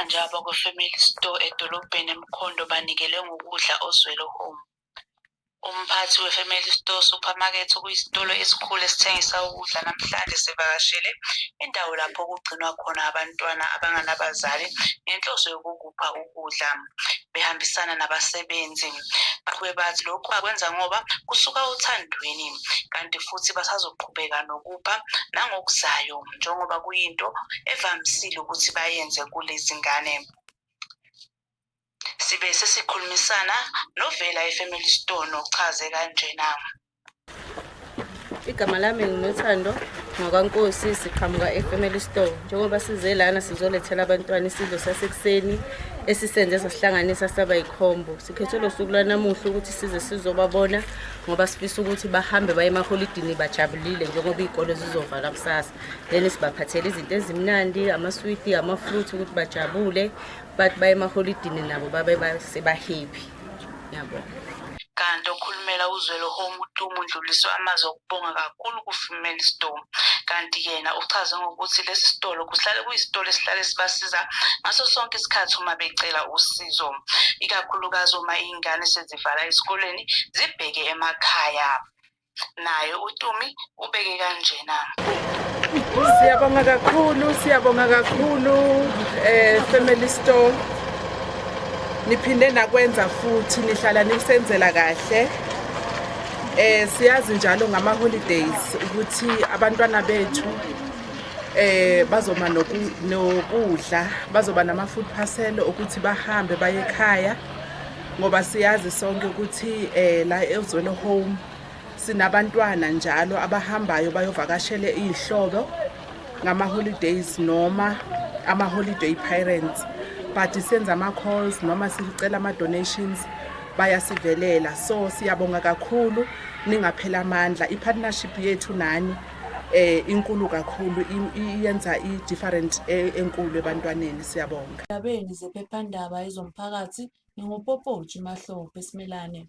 Manje abakwa-Family Store edolobheni eMkhondo banikele ngokudla Ozwelo Home. Umphathi we-Family Store Supermarket okuyisitolo esikhulu esithengisa ukudla namhlanje sivakashele indawo lapho kugcinwa khona abantwana abanganabazali ngenhloso yokukupha ukudla. Behambisana nabasebenzi. Baqhube bathi lokhu akwenza ngoba kusuka uthandweni kanti futhi basazoqhubeka nokupha nangokuzayo njengoba kuyinto evamisile ukuthi bayenze kulezi ngane. Sibe sesikhulumisana novela iFamily Store nochaze kanjena. Igama lami ngiNothando ngakwaNkosi siqhamuka eFamily Store. Njengoba size lana sizolethela abantwana isidlo sasekuseni esisenze sasihlanganisa saba yikhombo. Sikhethe lo suku lanamuhla ukuthi size sizobabona ngoba sifisa ukuthi bahambe baye emaholidini bajabulile njengoba izikole zizovala kusasa. Then sibaphathele izinto ezimnandi, amaswiti, amafruit ukuthi bajabule, bathi baye emaholidini nabo babe happy. Yabo. Kanti okhulumela uZwelo Home uTumu undluliswe amazwi okubonga kakhulu kuFamily Store. Kanti yena uchaze ngokuthi lesi sitolo kuhlale kuyisitolo esihlale sibasiza ngaso sonke isikhathi uma becela usizo. Ikakhulukazi uma ingane sezivala esikoleni zibheke emakhaya. Naye uTumi ubeke kanjena. Siyabonga kakhulu Family Store. Niphinde nakwenza futhi nihlala nisenzela kahle. Siyazi njalo ngama holidays ukuthi abantwana bethu bazoma nokudla, bazoba nama food parcel ukuthi bahambe baye ekhaya ngoba siyazi sonke ukuthi la eZwelo Home sinabantwana njalo abahambayo bayovakashele izihlobo ngama holidays noma ama holiday parents. But senza ama-calls noma sicela ama-donations bayasivelela. So siyabonga kakhulu ningaphela amandla. I-partnership yethu nani inkulu kakhulu iyenza i-different enkulu ebantwaneni. Siyabonga. Indabeni zephephandaba ezomphakathi ngingupopotshi Mahlobo eSimelane.